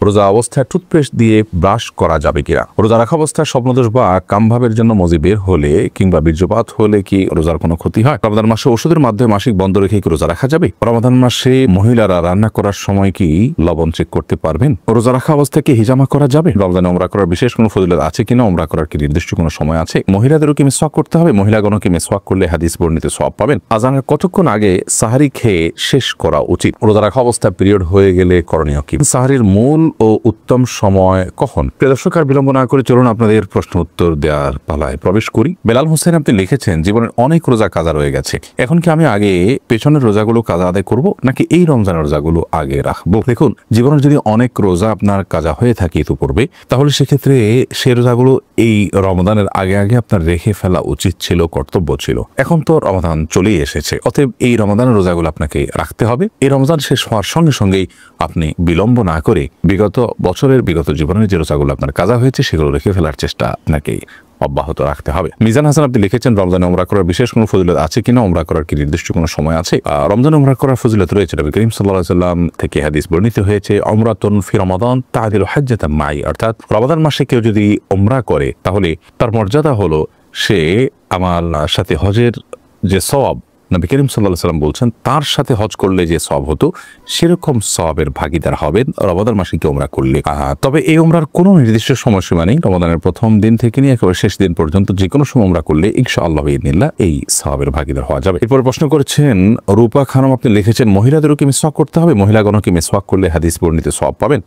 রোজা অবস্থায় টুথপেস্ট দিয়ে ব্রাশ করা যাবে কিনা, রোজা রাখা অবস্থায় স্বপ্নদোষ বা কামভাবের জন্য মজি বের হলে কিংবা বীর্যপাত হলে কি রোজার কোনো ক্ষতি হয়? রমাদান মাসে ওষুধের মাধ্যমে মাসিক বন্ধ রেখে কি রোজা রাখা যাবে? রমাদান মাসে মহিলারা রান্না করার সময় কি লবণ চেক করতে পারবেন? রোজা রাখা অবস্থায় কি হিজামা করা যাবে? রমজানে উমরা করার বিশেষ কোনো ফজিলত আছে কিনা? উমরা করার কি নির্দিষ্ট কোনো সময় আছে? মহিলাদেরও কি মিসওয়াক করতে হবে? মহিলাগণও কি মিসওয়াক করলে হাদিস বর্ণিত সওয়াব পাবেন? আজানের কতক্ষণ আগে সাহারি খেয়ে শেষ করা উচিত? রোজা রাখা অবস্থায় পিরিয়ড হয়ে গেলে করণীয় কি? সাহারির মূল ও উত্তম সময় কখন? প্রিয় দর্শক, আর বিলম্ব না করে চলুন আপনাদের প্রশ্ন উত্তর দেওয়ার পালায় প্রবেশ করি। বেলাল হোসেন আপনি লিখেছেন, জীবনের অনেক রোজা কাজা রয়ে গেছে, এখন কি আমি আগে পেছনের রোজাগুলো কাজা আদায় করব নাকি এই রমজানের রোজাগুলো আগে রাখবো? দেখুন, জীবনের যদি অনেক রোজা আপনার কাজা হয়ে থাকে ইতিপূর্বে, তাহলে সেক্ষেত্রে সে রোজাগুলো এই রমজানের আগে আগে আপনার রেখে ফেলা উচিত ছিল, কর্তব্য ছিল। এখন তো রমজান চলেই এসেছে, অতএব এই রমজানের রোজাগুলো আপনাকে রাখতে হবে। এই রমজান শেষ হওয়ার সঙ্গে সঙ্গেই আপনি বিলম্ব না করে বিগত বছরের বিগত জীবনের যে রোজাগুলো আপনার কাজা হয়েছে সেগুলো রেখে ফেলার চেষ্টা আপনাকে অব্যাহত রাখতে হবে। মিজান হাসান আপনি লিখেছেন, রমজানে উমরা করার বিশেষ কোনো ফজিলত আছে কিনা? উমরা করার কি নির্দিষ্ট কোনো সময় আছে? রমজানে উমরা করার ফজিলত রয়েছে। নবী করিম সাল্লাল্লাহু আলাইহি ওয়াসাল্লাম থেকে হাদিস বর্ণিত হয়েছে, উমরাতুন ফি রমাদান তা'দিলু হাজ্জাতাম মাই, অর্থাৎ রমাদান মাসে কেউ যদি উমরা করে তাহলে তার মর্যাদা হলো সে আমার সাথে হজের যে সওয়াব নবী করিম সাল্লাল্লাহু আলাইহি ওয়াসাল্লাম বলছেন তার সাথে হজ করলে যে সওয়াব হতো সেরকম সওয়াবের ভাগীদার হবেন রমাদান মাসে কি উমরা করলে। তবে এই উমরার কোনো নির্দিষ্ট সময়সীমা নেই। রমাদানের প্রথম দিন থেকে নিয়ে একেবারে শেষ দিন পর্যন্ত যে কোনো সময় উমরা করলে ইনশাআল্লাহ বিইذনিল্লাহ এই সওয়াবের ভাগীদার হওয়া যাবে। এরপর প্রশ্ন করেছেন রূপা খানম, আপনি লিখেছেন, মহিলাদেরও কি মিসওয়াক করতে হবে? মহিলাগণও কি মিসওয়াক করলে হাদিস বর্ণিত সওয়াব পাবেন?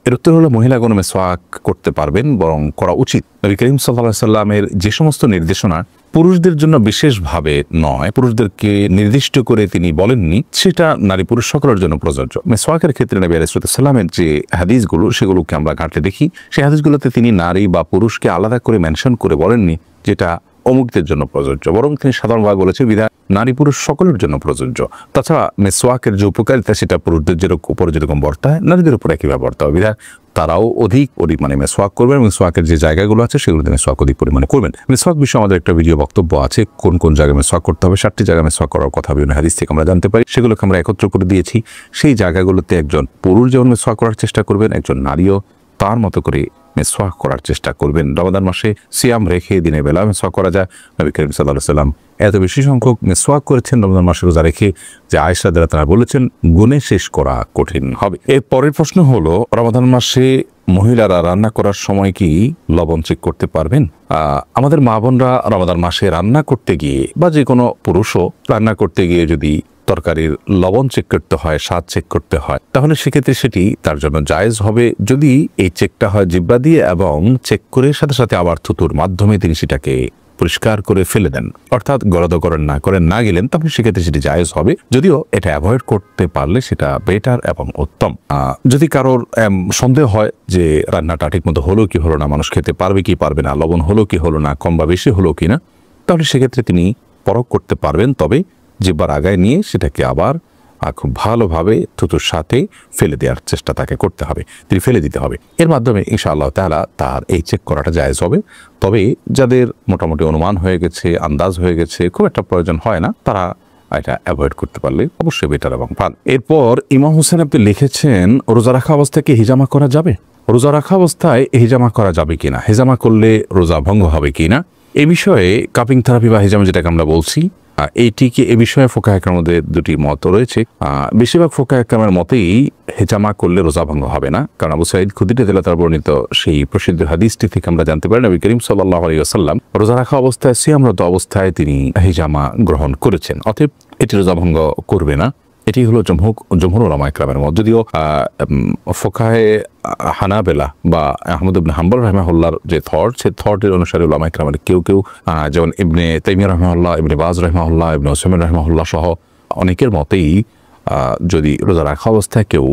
এর উত্তর হলো মহিলাগণ মিসওয়াক করতে পারবেন, বরং করা উচিত। নবী করিম সাল্লাল্লাহু আলাইহি ওয়াসাল্লামের যে সমস্ত নির্দেশনা পুরুষদের জন্য বিশেষভাবে নয়, পুরুষদেরকে নির্দিষ্ট করে তিনি বলেননি, সেটা নারী পুরুষ সকলের জন্য প্রযোজ্য। মিসওয়াকের ক্ষেত্রে নবী আলাইহিস সালামের যে হাদিসগুলো সেগুলোকে আমরা ঘাটলে দেখি, সেই হাদিসগুলোতে তিনি নারী বা পুরুষকে আলাদা করে মেনশন করে বলেননি যেটা অমুকদের জন্য প্রযোজ্য, বরং তিনি সাধারণভাবে বলেছেন বিধায় নারী পুরুষ সকলের জন্য প্রযোজ্য। তাছাড়া মিসওয়াকের যে উপকারিতা সেটা পুরুষদের উপরে যেরকম বর্তায় নারীদের উপরে একইভাবে বর্তায়, বিধায় তারাও অধিক পরিমাণে মিসওয়াক করবেন। মিসওয়াকের যে জায়গাগুলো আছে সেগুলোতে মিসওয়াক অধিক পরিমাণে করবেন। মিসওয়াক বিষয়ে আমাদের একটা ভিডিও বক্তব্য আছে, কোন কোন জায়গায় মিসওয়াক করতে হবে, 7টি জায়গায় মিসওয়াক করার কথা বিভিন্ন হাদিস থেকে আমরা জানতে পারি, সেগুলোকে আমরা একত্র করে দিয়েছি। সেই জায়গাগুলোতে একজন পুরুষ যেমন মিসওয়াক করার চেষ্টা করবেন, একজন নারীও তার মতো করে মিসওয়াক করার চেষ্টা করবেন। রমাদান মাসে সিয়াম রেখে দিনের বেলা মিসওয়াক করা যায়। নবী করিম সাল্লাল্লাহু আলাইহি ওয়াসাল্লাম এত বেশি সংখ্যক মিসওয়াক করেছেন রমজান মাসে রোজা রেখে যে আয়েশা রাদিয়াল্লাহু তাআলা বলেছেন গুণে শেষ করা কঠিন হবে। এর পরের প্রশ্ন হলো, রমাদান মাসে মহিলারা রান্না করার সময় কি লবণ চেক করতে পারবেন? আমাদের মা বোনরা রমাদান মাসে রান্না করতে গিয়ে বা যে কোনো পুরুষও রান্না করতে গিয়ে যদি তরকারির লবণ চেক করতে হয়, স্বাদ চেক করতে হয়, তাহলে সেক্ষেত্রে সেটি তার জন্য জায়েজ হবে যদি এই চেকটা হয় জিহ্বা দিয়ে এবং চেক করে সাথে সাথে আবার থুতুর মাধ্যমে তিনি সেটাকে পরিষ্কার করে ফেলে দেন, অর্থাৎ গলদকরণ না গেলেন, তাহলে সেক্ষেত্রে সেটি জায়েজ হবে। যদিও এটা অ্যাভয়েড করতে পারলে সেটা বেটার এবং উত্তম। যদি কারোর সন্দেহ হয় যে রান্নাটা ঠিক মতো হলো কি হলো না, মানুষ খেতে পারবে কি পারবে না, লবণ হলো কি হলো না, কম বা বেশি হলো কিনা, তাহলে সেক্ষেত্রে তিনি পরখ করতে পারবেন। তবে জিহ্বার আগায় নিয়ে সেটাকে আবার খুব ভালোভাবে থুতুর সাথে ফেলে দেওয়ার চেষ্টা তাকে করতে হবে, তিনি ফেলে দিতে হবে। এর মাধ্যমে ইনশাআল্লাহ তাআলা তার এই চেক করাটা জায়েজ হবে। তবে যাদের মোটামুটি অনুমান হয়ে গেছে, আন্দাজ হয়ে গেছে, খুব একটা প্রয়োজন হয় না, তারা এটা অ্যাভয়েড করতে পারলে অবশ্যই বেটার এবং ভালো। এরপর ইমাম হোসেন আপনি লিখেছেন, রোজা রাখা অবস্থায় কি হিজামা করা যাবে? রোজা রাখা অবস্থায় হিজামা করা যাবে কিনা, হিজামা করলে রোজা ভঙ্গ হবে কিনা, এই বিষয়ে কাপিং থেরাপি বা হিজামা যেটাকে আমরা বলছি, এইটিকে এ বিষয়ে ফোকাহ একরামের মধ্যে দুটি মত রয়েছে। বেশিরভাগ ফোকাহ একরামের মতেই হিজামা করলে রোজা ভঙ্গ হবে না, কারণ আবু সাঈদ খুদরি রাদিয়াল্লাহু তাআলা বর্ণিত সেই প্রসিদ্ধ হাদিসটি থেকে আমরা জানতে পারি নবী করিম সাল্লাল্লাহু আলাইহি ওয়াসাল্লাম রোজা রাখা অবস্থায় সিয়ামরত অবস্থায় তিনি হিজামা গ্রহণ করেছেন, অতএব এটি রোজা ভঙ্গ করবে না। এটি হলো জমহুর উলামা ইকরামের মত। যদিও ফোকাহে হানাবেলা বা আহমদ ইবনে হাম্বল রাহিমাহুল্লাহর যে থট, সে থটের অনুসারে উলামা ইকরামের কেউ কেউ যেমন ইবনে তাইমিয়া রাহিমাহুল্লাহ, ইবনে বাজ রাহিমাহুল্লাহ, ইবনে উসাইমিন রাহিমাহুল্লাহ সহ অনেকের মতেই যদি রোজা রাখা অবস্থায় কেউ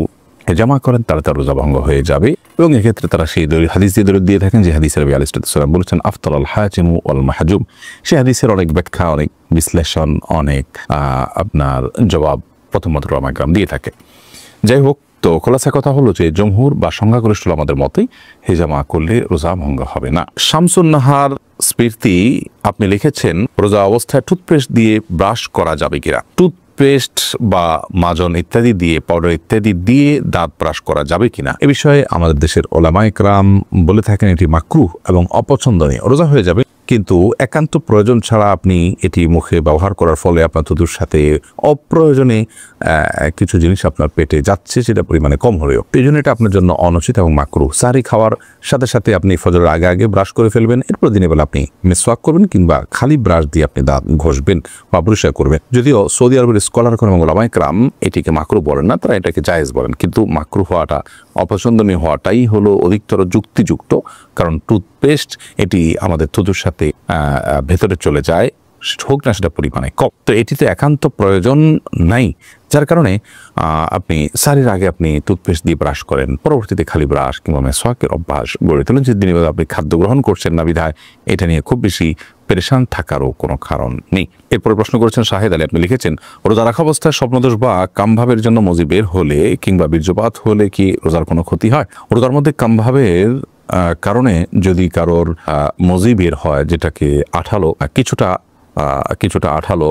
হেজামা করেন তার রোজা ভঙ্গ হয়ে যাবে। এবং এক্ষেত্রে তারা সেই হাদিস দিয়ে থাকেন যে হাদিসের নবী আলাইহিস সালাম বলেছেন আফতারাল হাজিমু ওয়াল মাহজুম। সেই হাদিসের অনেক ব্যাখ্যা, অনেক বিশ্লেষণ, অনেক আপনার জবাব প্রথমত উলামা ইকরাম দিয়ে থাকে। যাই হোক, তো খোলাসা কথা হলো যে জমহুর বা সংখ্যাগরিষ্ঠ আমাদের মতেই হেজামা করলে রোজা ভঙ্গ হবে না। শামসুন নাহার স্মৃতি আপনি লিখেছেন রোজা অবস্থায় টুথপেস্ট দিয়ে ব্রাশ করা যাবে কিনা। টুথপেস্ট বা মাজন ইত্যাদি দিয়ে, পাউডার ইত্যাদি দিয়ে দাঁত ব্রাশ করা যাবে কিনা এ বিষয়ে আমাদের দেশের ওলামায়ে কেরাম বলে থাকেন এটি মাকরুহ এবং অপছন্দনীয়। রোজা হয়ে যাবে, কিন্তু একান্ত প্রয়োজন ছাড়া আপনি এটি মুখে ব্যবহার করার ফলে আপনার থুতুর সাথে অপ্রয়োজনে কিছু জিনিস আপনার পেটে যাচ্ছে, সেটা পরিমাণে কম হলেও এই জন্য এটা আপনার জন্য অনুচিত এবং মাকরুহ। সাহরি খাওয়ার সাথে সাথে আপনি ফজরের আগে আগে ব্রাশ করে ফেলবেন, এরপর দিনের বেলা আপনি মিসওয়াক করবেন কিংবা খালি ব্রাশ দিয়ে আপনি দাঁত ঘষবেন বা পরিষ্কার করবেন। যদিও সৌদি আরবের স্কলার এবং ওলামায়ে কেরাম এটিকে মাকরুহ বলেন না, তারা এটাকে জায়েজ বলেন, কিন্তু মাকরুহ হওয়াটা, অপছন্দনীয় হওয়াটাই হলো অধিকতর যুক্তিযুক্ত। কারণ টুথপেস্ট এটি আমাদের থুতুর সাথে ভেতরে চলে যায়, হোক না সেটা পরিমাণে কম, তো এটিতে একান্ত প্রয়োজন নাই, যার কারণে আপনি সারির আগে আপনি টুথপেস্ট দিয়ে ব্রাশ করেন, পরবর্তীতে খালি ব্রাশ কিংবা মেসওয়াকের অভ্যাস গড়ে তোলেন। যে দিনে আপনি খাদ্য গ্রহণ করছেন না বিধায় এটা নিয়ে খুব বেশি পেরেশান থাকারও কোনো কারণ নেই। এরপরে প্রশ্ন করেছেন শাহেদ আলী, আপনি লিখেছেন রোজা রাখা অবস্থায় স্বপ্নদোষ বা কামভাবের জন্য মজি বের হলে কিংবা বীর্যপাত হলে কি রোজার কোনো ক্ষতি হয়? রোজার মধ্যে কামভাবের কারণে যদি কারোর মজি বের হয়, যেটাকে আঠালো কিছুটা আঠালো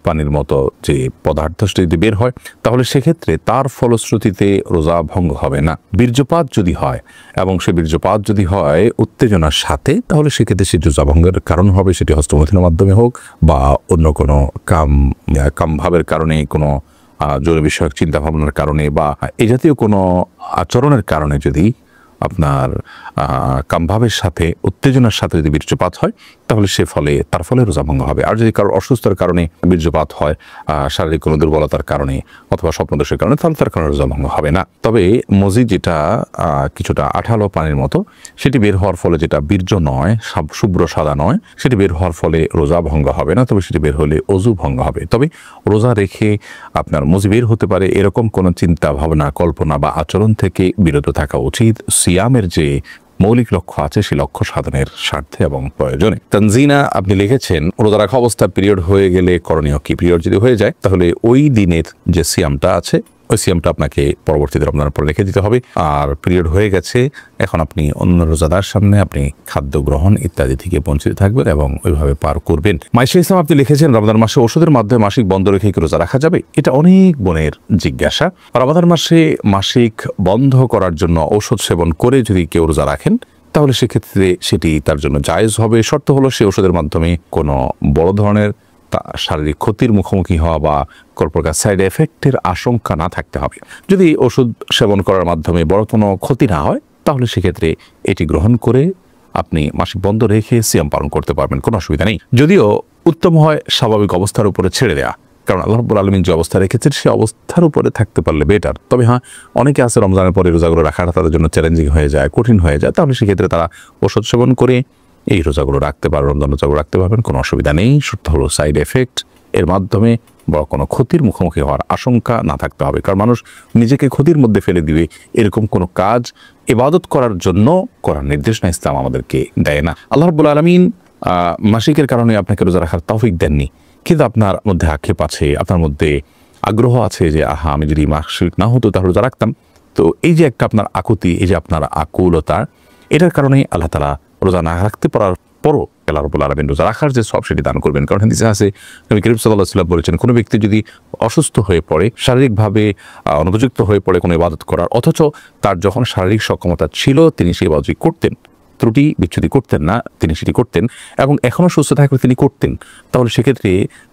পানির মতো যে পদার্থ যদি বের হয়, তাহলে সেক্ষেত্রে তার ফলশ্রুতিতে রোজা ভঙ্গ হবে না। বীর্যপাত যদি হয় এবং সে বীর্যপাত যদি হয় উত্তেজনার সাথে, তাহলে সেক্ষেত্রে সে রোজা ভঙ্গের কারণ হবে, সেটি হস্তমৈথুনের মাধ্যমে হোক বা অন্য কোনো কামভাবের কারণে, কোনো জোর বিষয়ক চিন্তা ভাবনার কারণে বা এই জাতীয় কোনো আচরণের কারণে যদি আপনার কামভাবের সাথে উত্তেজনার সাথে যদি বীর্যপাত হয়, তাহলে তার ফলে রোজা ভঙ্গ হবে। আর যদি কারোর অসুস্থতার কারণে বীর্যপাত হয়, শারীরিক কোনো দুর্বলতার কারণে অথবা স্বপ্নদোষের কারণে, তাহলে তার কারণে রোজা ভঙ্গ হবে না। তবে মজি যেটা কিছুটা আঠালো পানির মতো, সেটি বের হওয়ার ফলে, যেটা বীর্য নয়, শুভ্র সাদা নয়, সেটি বের হওয়ার ফলে রোজা ভঙ্গ হবে না, তবে সেটি বের হলে অজু ভঙ্গ হবে। তবে রোজা রেখে আপনার মজি বের হতে পারে এরকম কোনো চিন্তা ভাবনা, কল্পনা বা আচরণ থেকে বিরত থাকা উচিত। সিয়ামের যে মৌলিক লক্ষ্য আছে সেই লক্ষ্য সাধনের স্বার্থে এবং প্রয়োজনে। তানজিনা আপনি লিখেছেন রোজা রাখা অবস্থায় পিরিয়ড হয়ে গেলে করণীয় কি? পিরিয়ড যদি হয়ে যায়, তাহলে ওই দিনের যে সিয়ামটা আছে, ওই সিয়ামটা আপনাকে পরবর্তীতে রমজানের পরে রেখে দিতে হবে। আর পিরিয়ড হয়ে গেছে, এখন আপনি অন্য রোজাদার সামনে আপনি খাদ্য গ্রহণ ইত্যাদি থেকে বঞ্চিত থাকবেন এবং ওইভাবে পার করবেন। মাইশা ইসলাম আপনি লিখেছেন রমজান মাসে ওষুধের মাধ্যমে মাসিক বন্ধ রেখে কি রোজা রাখা যাবে? এটা অনেক বোনের জিজ্ঞাসা। রমজান মাসে মাসিক বন্ধ করার জন্য ঔষধ সেবন করে যদি কেউ রোজা রাখেন, তাহলে সেক্ষেত্রে সেটি তার জন্য জায়েজ হবে। শর্ত হলো সে ওষুধের মাধ্যমে কোনো বড় ধরনের শারীরিক ক্ষতির মুখোমুখি হওয়া বা কোনো প্রকার সাইড এফেক্টের আশঙ্কা না থাকতে হবে। যদি ওষুধ সেবন করার মাধ্যমে বড় কোনো ক্ষতি না হয়, তাহলে সেক্ষেত্রে এটি গ্রহণ করে আপনি মাসিক বন্ধ রেখে সিয়াম পালন করতে পারবেন, কোনো অসুবিধা নেই। যদিও উত্তম হয় স্বাভাবিক অবস্থার উপরে ছেড়ে দেওয়া, কারণ আল্লাহ রাব্বুল আলামিন যে অবস্থা রেখেছেন সে অবস্থার উপরে থাকতে পারলে বেটার। তবে হ্যাঁ, অনেকে আছে রমজানের পরে রোজাগুলো রাখাটা তাদের জন্য চ্যালেঞ্জিং হয়ে যায়, কঠিন হয়ে যায়, তাহলে সেক্ষেত্রে তারা ওষুধ সেবন করে এই রোজাগুলো রাখতে পারবেন, রমজান রোজাগুলো রাখতে পারবেন, কোনো অসুবিধা নেই। শর্ত হলো সাইড এফেক্ট এর মাধ্যমে বড় কোনো ক্ষতির মুখোমুখি হওয়ার আশঙ্কা না থাকতে হবে। কারণ মানুষ নিজেকে ক্ষতির মধ্যে ফেলে দিবে এরকম কোনো কাজ ইবাদত করার জন্য করার নির্দেশনা ইসলাম আমাদেরকে দেয় না। আল্লাহ রাব্বুল আলামিন মাসিকের কারণে আপনাকে রোজা রাখার তৌফিক দেননি, কিন্তু আপনার মধ্যে আক্ষেপ আছে, আপনার মধ্যে আগ্রহ আছে যে আমি যদি মাসিক না হতো তাহলে রোজা রাখতাম। তো এই যে একটা আপনার আকুতি, এই যে আপনার আকুলতা, এটার কারণে আল্লাহ তাআলা রোজা না রাখতে পারার পরও আল্লাহ রাব্বুল আলামিন রোজা রাখার যে সব সেটি দান করবেন। কারণ হাদিসে আছে, নবী করিম সাল্লাল্লাহু আলাইহি ওয়াসাল্লাম বলেছেন, কোনো ব্যক্তি যদি অসুস্থ হয়ে পড়ে, শারীরিকভাবে অনুপযুক্ত হয়ে পড়ে কোনো ইবাদত করার, অথচ তার যখন শারীরিক সক্ষমতা ছিল তিনি সেই ইবাদতটি করতেন, ত্রুটি বিচ্ছুতি করতেন না, তিনি সেটি করতেন এবং এখনও সুস্থ থাকলে তিনি করতেন, তাহলে সেক্ষেত্রে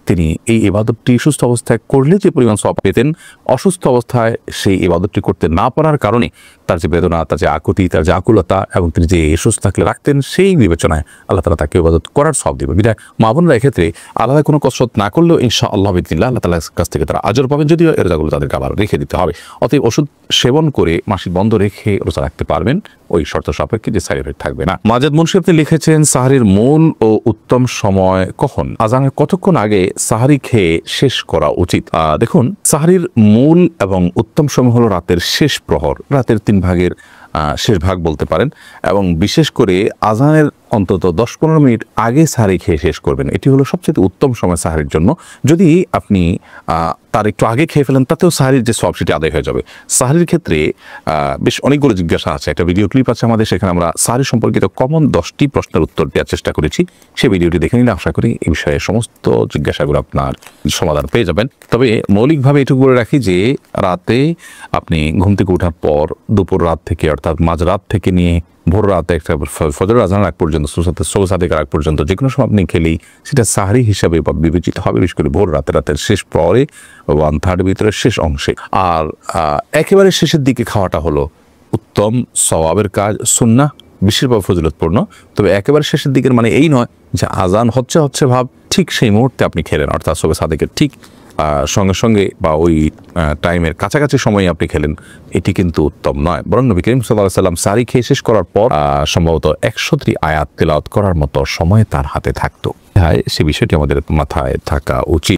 তিনি এই ইবাদতটি সুস্থ অবস্থায় করলে যে পরিমাণ সওয়াব পেতেন, অসুস্থ অবস্থায় সেই ইবাদতটি করতে না পারার কারণে তার যে বেদনা, তার যে আকুতি, তার যে আকুলতা এবং তিনি যে সুস্থ থাকলে রাখতেন, সেই বিবেচনায় আল্লাহ তাআলা তাকে ইবাদত করার সওয়াব দেবেন। বিধায় মা বোনরা এক্ষেত্রে আলাদা কোনো কসরত না করলেও ইনশাআল্লাহ বিদিনিল্লাহ আল্লাহ তাআলার কাছ থেকে তারা আজর পাবেন, যদিও এর রোজাগুলো তাদেরকে আবার রেখে দিতে হবে। অতএব ওষুধ সেবন করে মাসিক বন্ধ রেখে রোজা রাখতে পারবেন, ওই শর্ত সাপেক্ষে যে সাইড এফেক্ট থাকবে না। মাজেদ মুন্সি আপনি লিখেছেন সাহরির মূল ও উত্তম সময় কখন? আজানের কতক্ষণ আগে সাহরি খেয়ে শেষ করা উচিত? দেখুন, সাহরির মূল এবং উত্তম সময় হলো রাতের শেষ প্রহর, রাতের 3 ভাগের শেষ ভাগ বলতে পারেন, এবং বিশেষ করে আজানের অন্তত 10-15 মিনিট আগে সাহারি খেয়ে শেষ করবেন। এটি হলো সবচেয়ে উত্তম সময় সাহারির জন্য। যদি আপনি তার একটু আগে খেয়ে ফেলেন, তাতেও সাহারির যে সব সেটি আদায় হয়ে যাবে। সাহারির ক্ষেত্রে বেশ অনেকগুলো জিজ্ঞাসা আছে, একটা ভিডিও ক্লিপ আছে আমাদের, সেখানে আমরা সাহারি সম্পর্কিত কমন 10টি প্রশ্নের উত্তর দেওয়ার চেষ্টা করেছি। সেই ভিডিওটি দেখে নিলে আশা করি এই বিষয়ে সমস্ত জিজ্ঞাসাগুলো আপনার সমাধান পেয়ে যাবেন। তবে মৌলিকভাবে এটুকু বলে রাখি যে রাতে আপনি ঘুম থেকে ওঠার পর দুপুর রাত থেকে অর্থাৎ মাঝরাত থেকে নিয়ে ভোর রাতে একটা ফজর আজান আগ পর্যন্ত সুবসাদিকার আগ পর্যন্ত যে কোনো সময় আপনি খেলেই সেটা সাহারি হিসাবে বিবেচিত হবে, বিশেষ করে ভোর রাতের শেষ পরে 1/3 ভিতরে শেষ অংশে। আর একেবারে শেষের দিকে খাওয়াটা হলো উত্তম সওয়াবের কাজ, সুন্নাহ, বিশেষভাবে ফজিলতপূর্ণ। তবে একেবারে শেষের দিকের মানে এই নয় যে আজান হচ্ছে ভাব ঠিক সেই মুহূর্তে আপনি খেলেন, অর্থাৎ সুবসাদিকের ঠিক সঙ্গে সঙ্গে বা ওই টাইমের কাছাকাছি সময়ে আপনি খেলেন, এটি কিন্তু উত্তম নয়। বরং নবী করিম সাল্লাল্লাহু আলাইহি ওয়াসাল্লাম সাহারি খেয়ে শেষ করার পর সম্ভবত 100টি আয়াত তেলাওয়াত করার মতো সময় তার হাতে থাকতো। সে বিষয়টি আমাদের মাথায় থাকা উচিত।